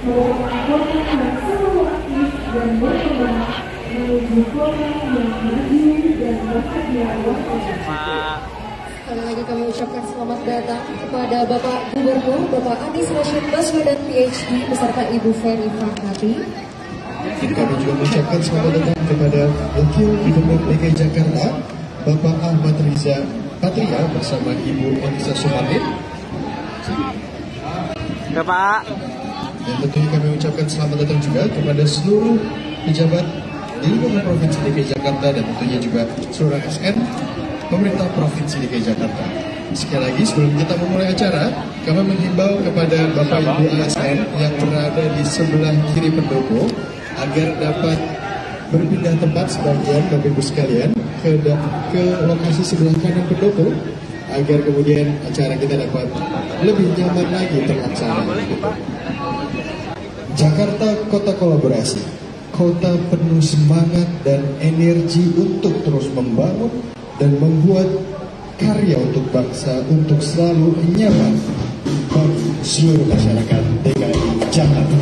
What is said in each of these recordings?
merupakan kota yang selalu aktif dan berkembang menuju kota yang maju dan bahagia waktunya. Sekali lagi kami ucapkan selamat datang kepada Bapak Gubernur, Bapak Anies Rashid Baswedan PhD beserta Ibu Ferry Farhati. Kami juga mengucapkan selamat datang kepada Wakil Gubernur DKI Jakarta, Bapak Ahmad Riza Patria bersama Ibu Elisa Sumarlin. Ya Pak. Dan tentunya kami ucapkan selamat datang juga kepada seluruh pejabat di lingkungan Provinsi DKI Jakarta dan tentunya juga seluruh ASN Pemerintah Provinsi DKI Jakarta. Sekali lagi sebelum kita memulai acara, kami menghimbau kepada Bapak Ibu ASN yang berada di sebelah kiri pendopo agar dapat berpindah tempat sebagian Bapak Ibu sekalian ke lokasi sebelah kanan pendopo agar kemudian acara kita dapat lebih nyaman lagi terlaksana. Jakarta kota kolaborasi, kota penuh semangat dan energi untuk terus membangun dan membuat karya untuk bangsa untuk selalu nyaman bagi seluruh masyarakat DKI Jakarta.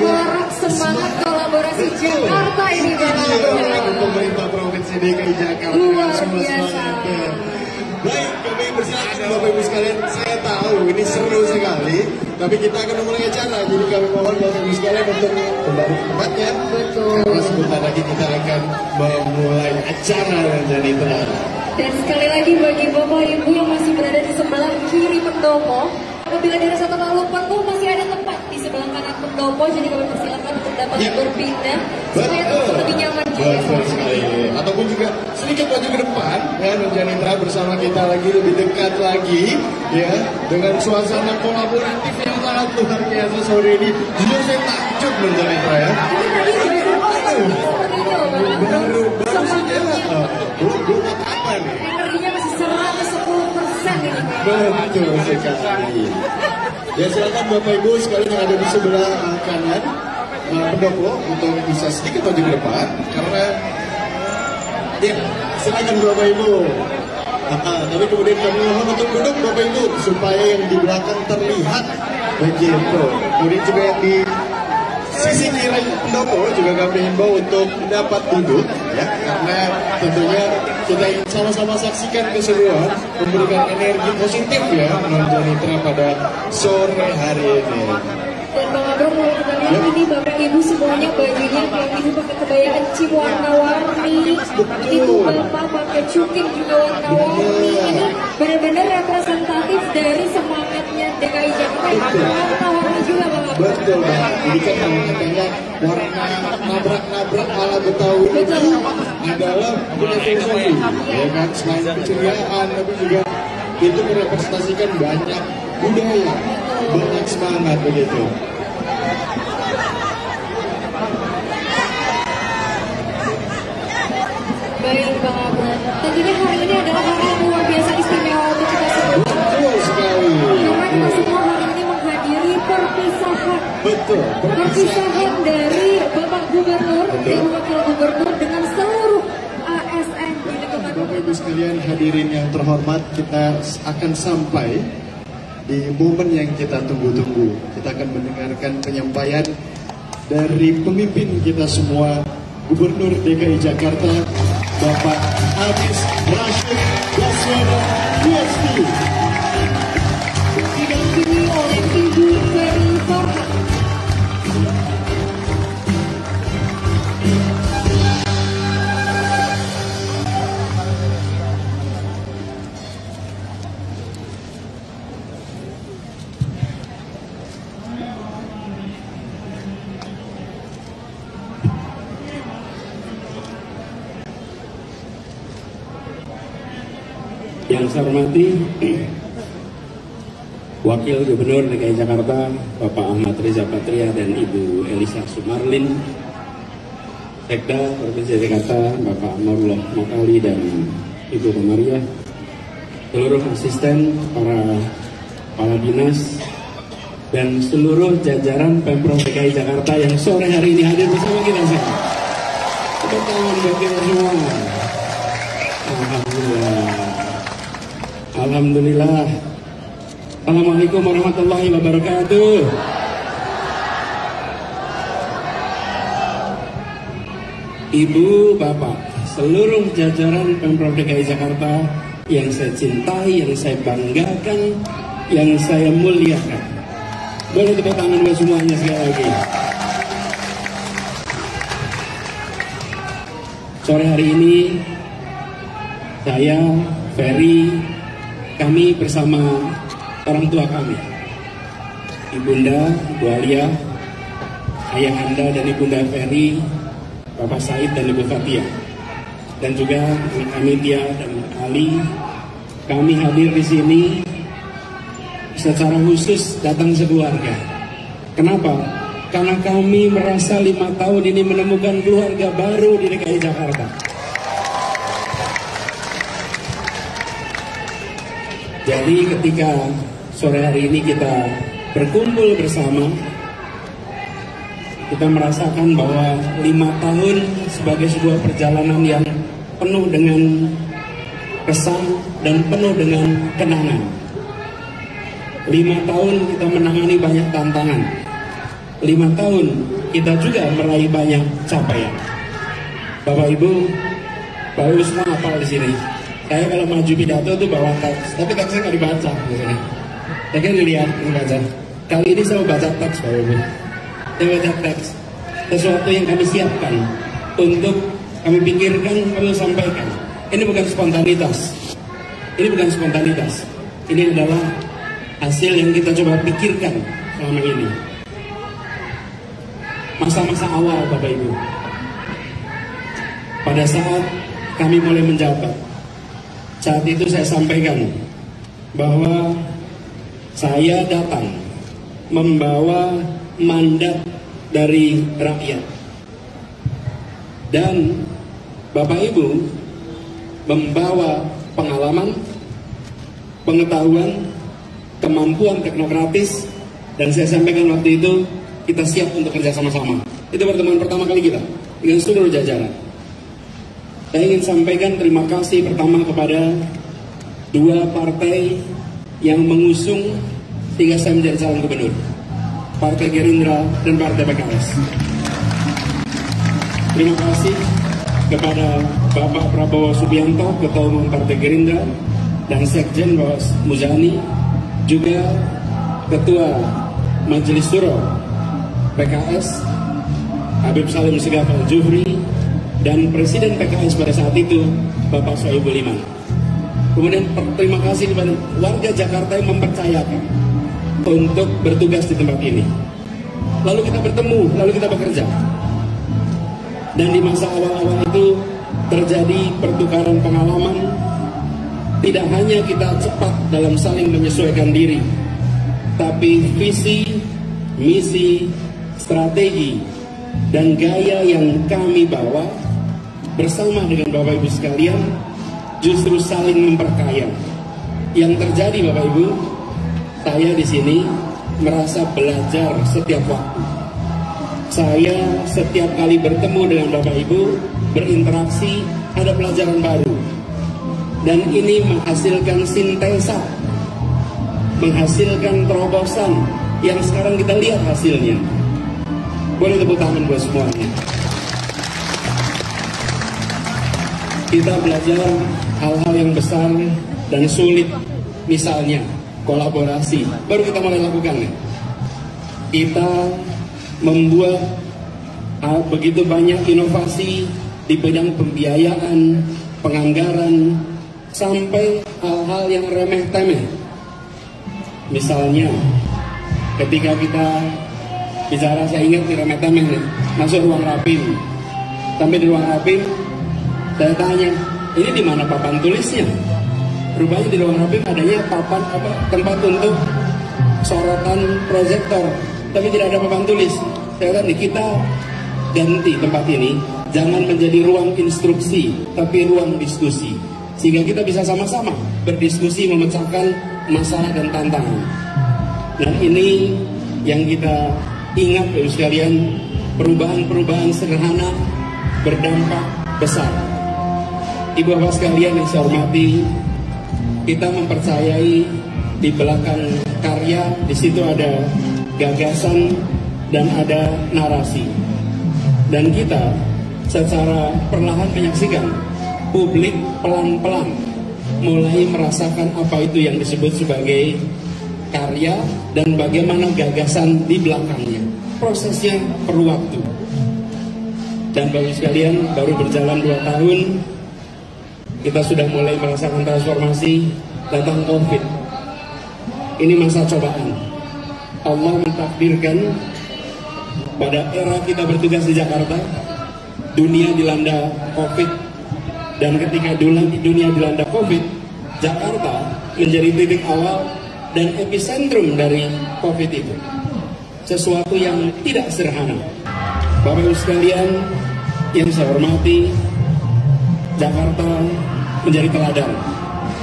semarak semangat kolaborasi Jakarta ini Bapak. Pemerintah Provinsi DKI Jakarta Luar semua biasa. semangatnya. Baik, kami persilakan Bapak Ibu sekalian. Saya tahu ini seru sekali, tapi kita akan memulai acara. Jadi kami mohon Bapak Ibu sekalian untuk kembali ke tempatnya. Betul. Karena sebentar lagi kita akan memulai acara dan jadi terang. Dan sekali lagi bagi Bapak Ibu yang masih berada di sebelah kiri pendopo, apabila dirasa terlalu penuh masih ada tempat di sebelah kanan pendopo, jadi kami persilakan untuk dapat berpindah supaya tetap lebih nyaman juga. Betul sekali. Ataupun juga sedikit maju ke depan ya, Nonjanitra bersama kita lagi lebih dekat lagi ya, dengan suasana kolaboratif yang sangat luar biasa sore ini. Jujur saya takjub Nonjanitra ya. Baru saja. Belum apa nih? Energinya masih 110% ini. Betul sekali. Ya silakan Bapak Ibu sekalian yang ada di sebelah kanan pendopo untuk bisa sedikit maju ke depan karena ya silakan Bapak Ibu. Tapi kemudian kami mohon untuk duduk Bapak Ibu supaya yang di belakang terlihat begitu. Kemudian juga yang di sisi kiri pendopo juga kami himbau untuk dapat duduk ya, karena tentunya kita ingin sama-sama saksikan keseruan memberikan energi positif ya Nonjanitra pada sore hari ini. Dan Bang Abang kalau kita lihat ini Bapak Ibu semuanya bajunya, yang Ibu pakai kebaya kencing warna-warni, Ibu Bapak pakai cukin juga warna-warni. Ini benar-benar representatif dari semangatnya DKI Jakarta yang warna-warni juga Bang Abang. Betul Bang, ini kan katanya warna nabrak-nabrak ala Betawi itu adalah filosofi ya kan, selain keceriaan tapi juga itu merepresentasikan banyak budaya, banyak semangat begitu. Baik Bang Abang, tentunya hari ini adalah hari yang luar biasa istimewa untuk kita semua. Betul sekali. Karena kita semua hari ini menghadiri perpisahan. Betul. Perpisahan dari Bapak Gubernur dan Wakil Gubernur dengan seluruh ASN di lingkungan. Bapak Ibu sekalian hadirin yang terhormat, kita akan sampai di momen yang kita tunggu-tunggu. Kita akan mendengarkan penyampaian dari pemimpin kita semua, Gubernur DKI Jakarta, Bapak Anies Rashid Baswedan PhD. Didampingi oleh Ibu Ferry Farhat. Yang saya hormati Wakil Gubernur DKI Jakarta Bapak Ahmad Riza Patria dan Ibu Elisa Sumarlin, Sekda Provinsi Jakarta Bapak Nurullah Mokali dan Ibu Komariah, seluruh asisten, para dinas, dan seluruh jajaran Pemprov DKI Jakarta yang sore hari ini hadir bersama kita semua. Tepuk tangan buat kita semua. Alhamdulillah. Alhamdulillah. Assalamualaikum warahmatullahi wabarakatuh. Ibu, Bapak, seluruh jajaran Pemprov DKI Jakarta yang saya cintai, yang saya banggakan, yang saya muliakan. Boleh tepuk tangan buat semuanya sekali lagi. Sore hari ini saya, Ferry, kami bersama orang tua kami, Ibunda, Ibu Alia, Ayah Anda dan Ibunda Ferry, Bapak Said dan Ibu Fatia, dan juga kami Tia dan Ali. Kami hadir di sini secara khusus datang sekeluarga. Kenapa? Karena kami merasa 5 tahun ini menemukan keluarga baru di DKI Jakarta. Jadi ketika sore hari ini kita berkumpul bersama, kita merasakan bahwa 5 tahun sebagai sebuah perjalanan yang penuh dengan kesan dan penuh dengan kenangan. 5 tahun kita menangani banyak tantangan. 5 tahun kita juga meraih banyak capaian. Bapak Ibu semua hafal di sini. Saya kalau maju pidato tuh bawa teks, tapi teksnya nggak dibaca. Saya kan dilihat, baca. Kali ini saya mau baca teks, Bapak Ibu. Saya baca teks, sesuatu yang kami siapkan untuk kami pikirkan, kami sampaikan. Ini bukan spontanitas. Ini adalah hasil yang kita coba pikirkan selama ini. Masa-masa awal, Bapak Ibu. Pada saat kami mulai menjabat, saat itu saya sampaikan bahwa saya datang membawa mandat dari rakyat. Dan Bapak Ibu membawa pengalaman, pengetahuan, kemampuan teknokratis, dan saya sampaikan waktu itu kita siap untuk kerja sama-sama. Itu pertemuan pertama kali kita dengan seluruh jajaran. Saya ingin sampaikan terima kasih pertama kepada 2 partai yang mengusung hingga saya menjadi calon gubernur, Partai Gerindra dan Partai PKS. Terima kasih kepada Bapak Prabowo Subianto, Ketua Umum Partai Gerindra, dan Sekjen Bapak Muzani, juga Ketua Majelis Syuro PKS Habib Salim Segaf Al-Jufri, dan Presiden PKS pada saat itu Bapak Sohibul Iman. Kemudian terima kasih kepada warga Jakarta yang mempercayakan untuk bertugas di tempat ini. Lalu kita bertemu, lalu kita bekerja. Dan di masa awal-awal itu terjadi pertukaran pengalaman. Tidak hanya kita cepat dalam saling menyesuaikan diri, tapi visi, misi, strategi, dan gaya yang kami bawa bersama dengan Bapak Ibu sekalian justru saling memperkaya. Yang terjadi, Bapak Ibu, saya di sini merasa belajar setiap waktu. Saya setiap kali bertemu dengan Bapak Ibu, berinteraksi, ada pelajaran baru. Dan ini menghasilkan sintesa, menghasilkan terobosan yang sekarang kita lihat hasilnya. Boleh tepuk tangan buat semuanya. Kita belajar hal-hal yang besar dan sulit, misalnya kolaborasi. Baru kita mulai lakukan. Kita membuat begitu banyak inovasi di bidang pembiayaan, penganggaran, sampai hal-hal yang remeh-temeh. Misalnya, ketika kita bicara, saya ingat di remeh-temeh, masuk ruang rapim. Sampai di ruang rapim, saya tanya, ini di mana papan tulisnya? Rupanya di ruang rapim adanya papan tempat untuk sorotan proyektor, tapi tidak ada papan tulis. Saya kata, kita ganti tempat ini, jangan menjadi ruang instruksi, tapi ruang diskusi, sehingga kita bisa sama-sama berdiskusi memecahkan masalah dan tantangan. Dan ini yang kita ingat, Bapak sekalian, perubahan-perubahan sederhana berdampak besar. Ibu bapak sekalian yang saya hormati, kita mempercayai di belakang karya, di situ ada gagasan dan ada narasi. Dan kita secara perlahan menyaksikan publik pelan-pelan mulai merasakan apa itu yang disebut sebagai karya dan bagaimana gagasan di belakangnya. Prosesnya perlu waktu. Dan bagi sekalian, baru berjalan 2 tahun, kita sudah mulai merasakan transformasi. Datang COVID. Ini masa cobaan. Allah mentakdirkan pada era kita bertugas di Jakarta, dunia dilanda COVID. Dan ketika dunia dilanda COVID, Jakarta menjadi titik awal dan epicentrum dari COVID itu. Sesuatu yang tidak sederhana. Bapak Ibu sekalian yang saya hormati, Jakarta menjadi teladan.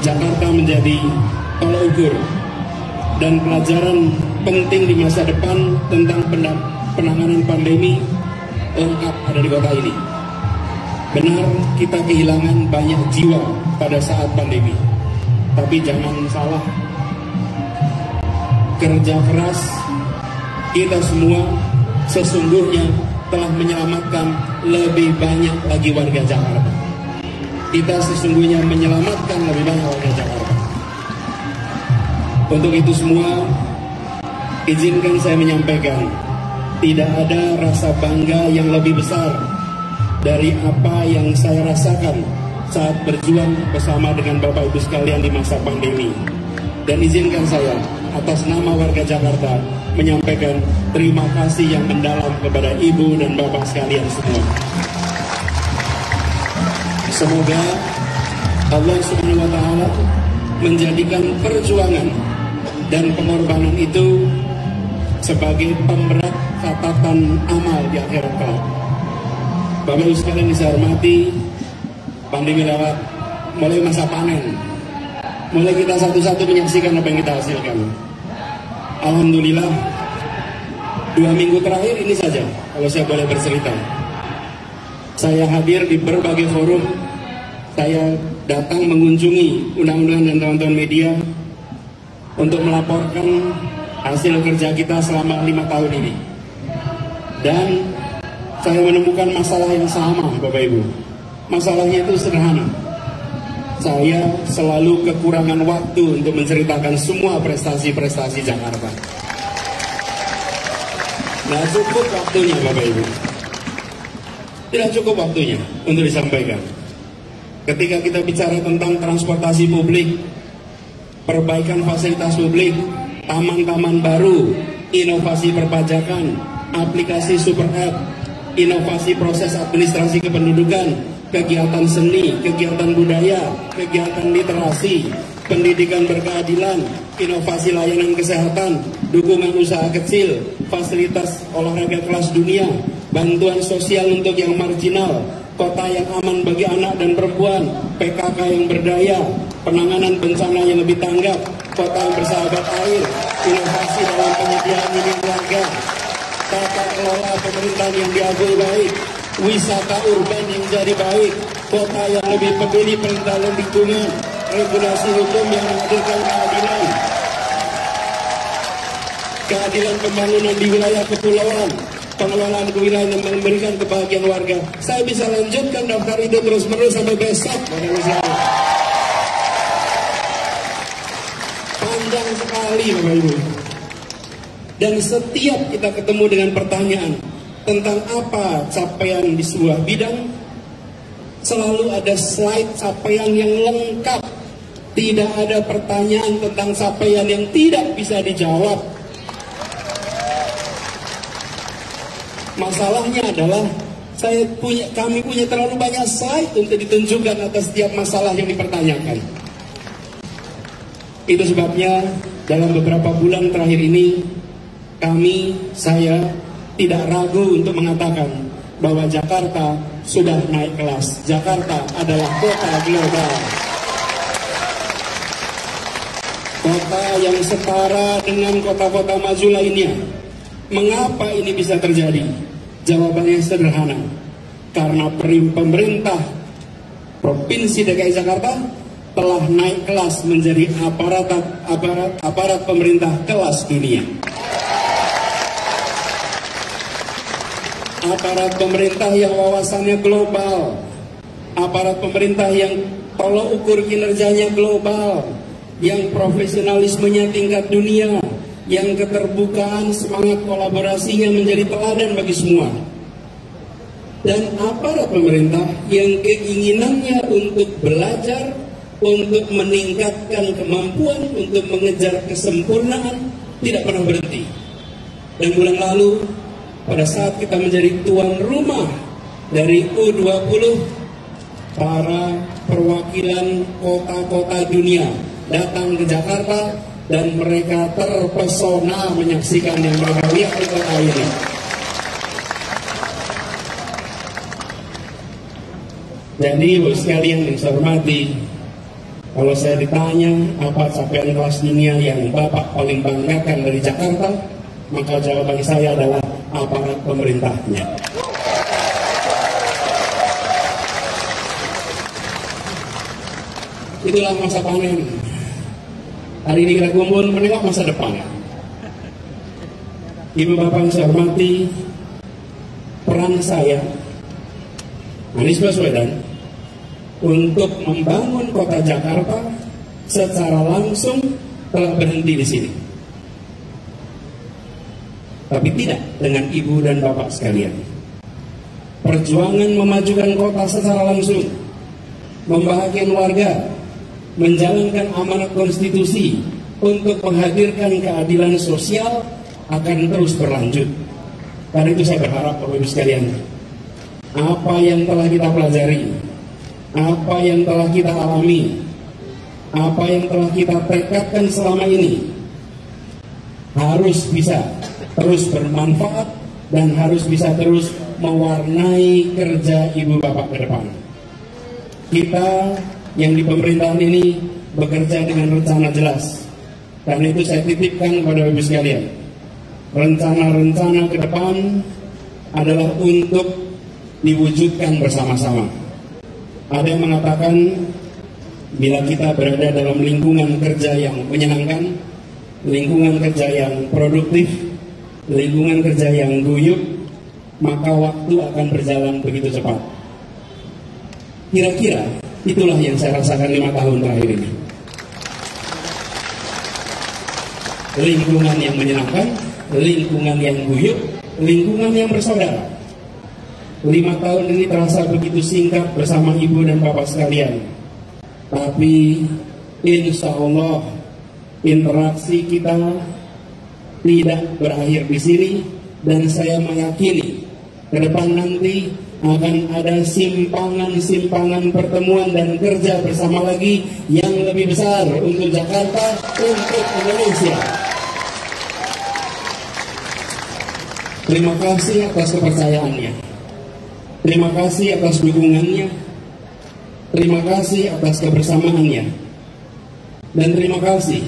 Jakarta menjadi tolak ukur dan pelajaran penting di masa depan tentang penanganan pandemi lengkap ada di kota ini. Benar, kita kehilangan banyak jiwa pada saat pandemi, tapi jangan salah, kerja keras kita semua sesungguhnya telah menyelamatkan lebih banyak lagi warga Jakarta. Kita sesungguhnya menyelamatkan lebih banyak warga Jakarta. Untuk itu semua, izinkan saya menyampaikan, tidak ada rasa bangga yang lebih besar dari apa yang saya rasakan saat berjuang bersama dengan Bapak Ibu sekalian di masa pandemi. Dan izinkan saya atas nama warga Jakarta menyampaikan terima kasih yang mendalam kepada Ibu dan Bapak sekalian semua. Semoga Allah Subhanahu wa Ta'ala menjadikan perjuangan dan pengorbanan itu sebagai pemberat catatan amal di akhirat kelak. Bapak Ibu sekalian saya hormati, pandemi lewat, mulai masa panen, mulai kita satu-satu menyaksikan apa yang kita hasilkan. Alhamdulillah, 2 minggu terakhir ini saja, kalau saya boleh bercerita, saya hadir di berbagai forum, saya datang mengunjungi undang-undang dan teman-teman media untuk melaporkan hasil kerja kita selama 5 tahun ini. Dan saya menemukan masalah yang sama, Bapak Ibu. Masalahnya itu sederhana. Saya selalu kekurangan waktu untuk menceritakan semua prestasi-prestasi Jakarta. Tidak cukup waktunya, Bapak Ibu. Tidak cukup waktunya untuk disampaikan. Ketika kita bicara tentang transportasi publik, perbaikan fasilitas publik, taman-taman baru, inovasi perpajakan, aplikasi super app, inovasi proses administrasi kependudukan, kegiatan seni, kegiatan budaya, kegiatan literasi, pendidikan berkeadilan, inovasi layanan kesehatan, dukungan usaha kecil, fasilitas olahraga kelas dunia, bantuan sosial untuk yang marginal, kota yang aman bagi anak dan perempuan, PKK yang berdaya, penanganan bencana yang lebih tanggap, kota yang bersahabat air, inovasi dalam penyediaan minyak warga, tata kelola pemerintahan yang diakui baik, wisata urban yang jadi baik, kota yang lebih peduli perlindungan lingkungan, regulasi hukum yang menghadirkan keadilan pembangunan di wilayah kepulauan, pengelolaan kewilayahan yang memberikan kebahagiaan warga. Saya bisa lanjutkan daftar itu terus-menerus sampai besok. Panjang sekali, Bapak Ibu. Dan setiap kita ketemu dengan pertanyaan tentang apa capaian di sebuah bidang, selalu ada slide capaian yang lengkap. Tidak ada pertanyaan tentang capaian yang tidak bisa dijawab. Masalahnya adalah kami punya terlalu banyak slide untuk ditunjukkan atas setiap masalah yang dipertanyakan. Itu sebabnya dalam beberapa bulan terakhir ini saya tidak ragu untuk mengatakan bahwa Jakarta sudah naik kelas. Jakarta adalah kota global. Kota yang setara dengan kota-kota maju lainnya. Mengapa ini bisa terjadi? Jawabannya sederhana. Karena pemerintah Provinsi DKI Jakarta telah naik kelas menjadi aparat pemerintah kelas dunia. Aparat pemerintah yang wawasannya global, aparat pemerintah yang tolok ukur kinerjanya global, yang profesionalismenya tingkat dunia, yang keterbukaan semangat kolaborasinya menjadi teladan bagi semua. Dan aparat pemerintah yang keinginannya untuk belajar, untuk meningkatkan kemampuan, untuk mengejar kesempurnaan, tidak pernah berhenti. Dan bulan lalu, pada saat kita menjadi tuan rumah dari U20, para perwakilan kota-kota dunia datang ke Jakarta dan mereka terpesona menyaksikan yang mereka lihat di kota ini. Jadi Ibu sekalian yang saya hormati, kalau saya ditanya apa capaian kelas dunia yang Bapak paling banggakan dari Jakarta, maka jawaban saya adalah aparat pemerintahnya. Itulah masa panen. Hari ini kita kumpul menengok masa depan. Ibu Bapak yang saya hormati, peran saya, Anies Baswedan, untuk membangun kota Jakarta secara langsung telah berhenti di sini. Tapi tidak dengan ibu dan bapak sekalian. Perjuangan memajukan kota secara langsung, membahagiakan warga, menjalankan amanat konstitusi untuk menghadirkan keadilan sosial akan terus berlanjut. Karena itu saya berharap Bapak Ibu sekalian, apa yang telah kita pelajari, apa yang telah kita alami, apa yang telah kita tekadkan selama ini harus bisa terus bermanfaat dan harus bisa terus mewarnai kerja ibu bapak ke depan. Kita yang di pemerintahan ini bekerja dengan rencana jelas. Karena itu saya titipkan kepada Bapak Ibu sekalian, rencana-rencana ke depan adalah untuk diwujudkan bersama-sama. Ada yang mengatakan bila kita berada dalam lingkungan kerja yang menyenangkan, lingkungan kerja yang produktif, lingkungan kerja yang guyup, maka waktu akan berjalan begitu cepat. Kira-kira itulah yang saya rasakan 5 tahun terakhir ini. Lingkungan yang menyenangkan, lingkungan yang guyup, lingkungan yang bersaudara. 5 tahun ini terasa begitu singkat bersama ibu dan bapak sekalian. Tapi insya Allah interaksi kita tidak berakhir di sini, dan saya meyakini ke depan nanti akan ada simpangan-simpangan pertemuan dan kerja bersama lagi yang lebih besar untuk Jakarta, untuk Indonesia. Terima kasih atas kepercayaannya, terima kasih atas dukungannya, terima kasih atas kebersamaannya, dan terima kasih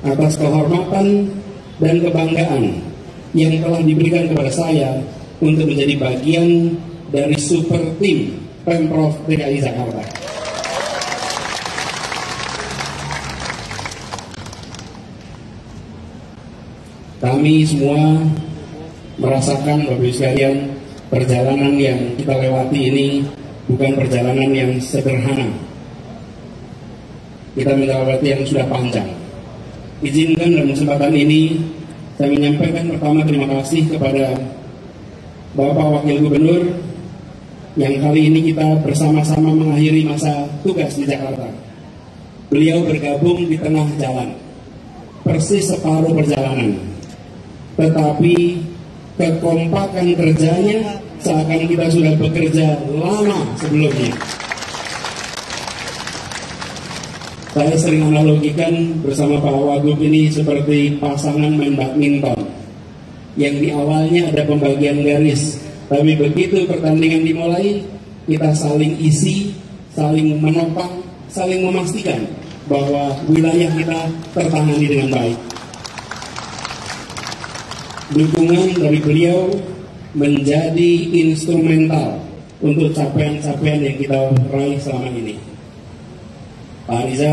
atas kehormatan dan kebanggaan yang telah diberikan kepada saya untuk menjadi bagian dari super tim Pemprov DKI Jakarta. Kami semua merasakan, Bapak Ibu sekalian, perjalanan yang kita lewati ini bukan perjalanan yang sederhana. Kita melewati yang sudah panjang. Izinkan dalam kesempatan ini saya menyampaikan pertama terima kasih kepada Bapak Wakil Gubernur yang kali ini kita bersama-sama mengakhiri masa tugas di Jakarta. Beliau bergabung di tengah jalan, persis separuh perjalanan. Tetapi kekompakan kerjanya seakan kita sudah bekerja lama sebelumnya. Saya sering analogikan bersama Pak Wagub ini seperti pasangan main badminton yang di awalnya ada pembagian garis, tapi begitu pertandingan dimulai, kita saling isi, saling menopang, saling memastikan bahwa wilayah kita tertangani dengan baik. Dukungan dari beliau menjadi instrumental untuk capaian-capaian yang kita raih selama ini. Pak Riza,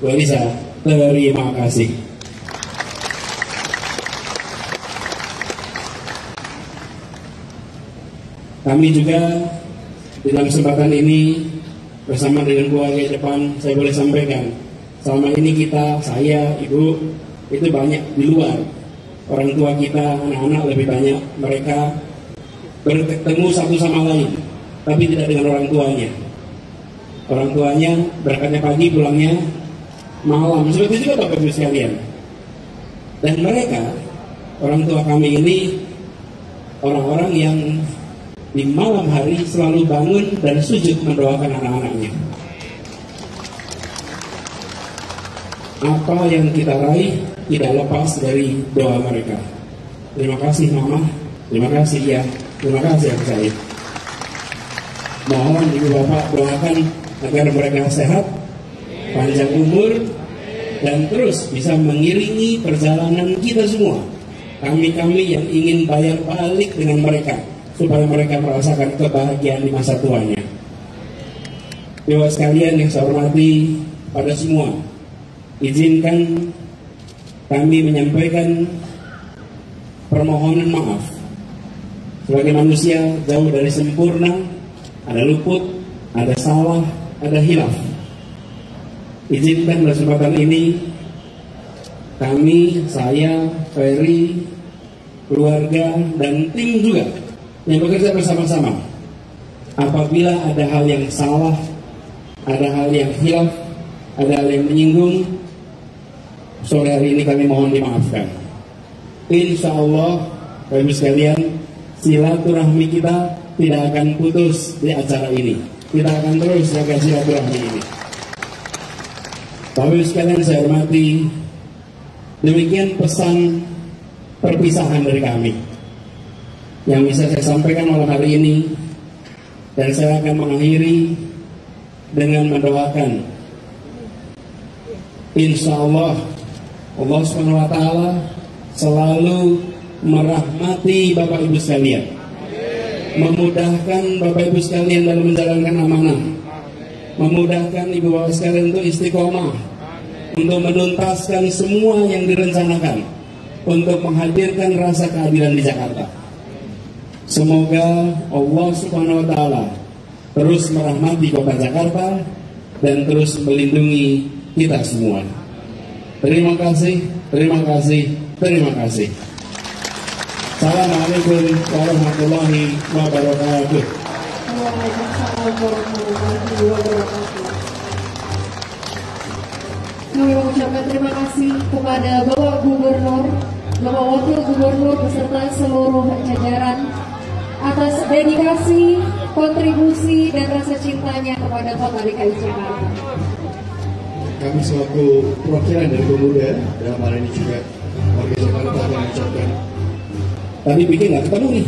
Bu Riza, terima kasih. Kami juga dalam kesempatan ini bersama dengan keluarga depan, saya boleh sampaikan, selama ini kita, saya, ibu, itu banyak di luar. Orang tua kita, anak-anak lebih banyak, mereka bertemu satu sama lain, tapi tidak dengan orang tuanya. Orang tuanya berangkatnya pagi, pulangnya malam. Seperti itu Bapak Ibu sekalian. Dan mereka, orang tua kami ini, orang-orang yang di malam hari selalu bangun dan sujud mendoakan anak-anaknya. Apa yang kita raih tidak lepas dari doa mereka. Terima kasih Mama, terima kasih ya, terima kasih Abu Said. Mohon Ibu Bapak doakan agar mereka sehat, panjang umur, dan terus bisa mengiringi perjalanan kita semua. Kami-kami yang ingin bayar balik dengan mereka, supaya mereka merasakan kebahagiaan di masa tuanya. Dewa sekalian yang saya hormati pada semua, izinkan kami menyampaikan permohonan maaf Sebagai manusia jauh dari sempurna, ada luput, ada salah, ada hilaf. Izinkan kesempatan ini kami, saya, Ferry, keluarga, dan tim juga yang bekerja bersama-sama. Apabila ada hal yang salah, ada hal yang hilaf, ada hal yang menyinggung, sore hari ini kami mohon dimaafkan. Insya Allah, Bapak Ibu sekalian, silaturahmi kita tidak akan putus di acara ini. Kita akan terus jaga silaturahmi ini. Bapak Ibu sekalian saya hormati, demikian pesan perpisahan dari kami yang bisa saya sampaikan malam hari ini, dan saya akan mengakhiri dengan mendoakan insya Allah Allah SWT selalu merahmati Bapak Ibu sekalian, memudahkan Bapak Ibu sekalian dalam menjalankan amanah, memudahkan Ibu Bapak sekalian untuk istiqomah, untuk menuntaskan semua yang direncanakan, untuk menghadirkan rasa keadilan di Jakarta. Semoga Allah Subhanahu wa Ta'ala terus merahmati Kota Jakarta dan terus melindungi kita semua. Terima kasih, terima kasih, terima kasih. Assalamualaikum warahmatullahi wabarakatuh. Waalaikumsalam warahmatullahi wabarakatuh. Kami mengucapkan terima kasih kepada Bapak Gubernur, Bapak Wakil Gubernur beserta seluruh jajaran atas dedikasi, kontribusi, dan rasa cintanya kepada Kota DKI Jakarta. Kami selaku perwakilan dari pemuda dalam hal ini juga warga Jakarta yang mengucapkan. Tadi pikir nggak ketemu nih.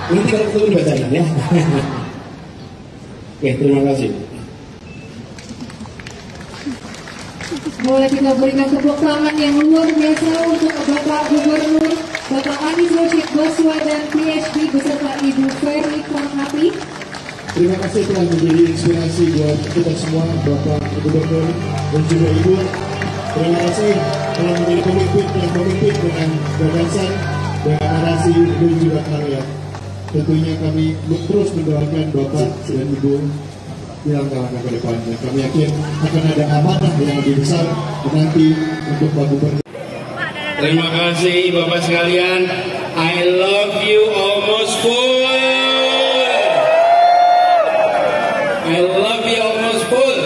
Nanti kalau ketemu dibacain ya. Oke, terima kasih. Boleh kita berikan tepuk tangan yang luar biasa untuk Bapak Gubernur, Bapak Anies Rashid Baswedan PhD beserta Ibu Ferry Kornati. Terima kasih telah menjadi inspirasi buat kita semua, Bapak Gubernur dan juga Ibu. Terima kasih telah menjadi pemimpin dengan gagasan dan narasi dan juga karya. Tentunya kami terus mendoakan Bapak dan Ibu dalam langkah ke depannya. Kami yakin akan ada amanah yang lebih besar nanti untuk Pak Gubernur. Terima kasih Bapak sekalian. I love you almost full. I love you almost full.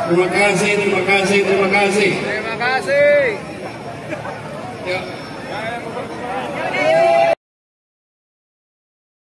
Terima kasih, terima kasih, terima kasih.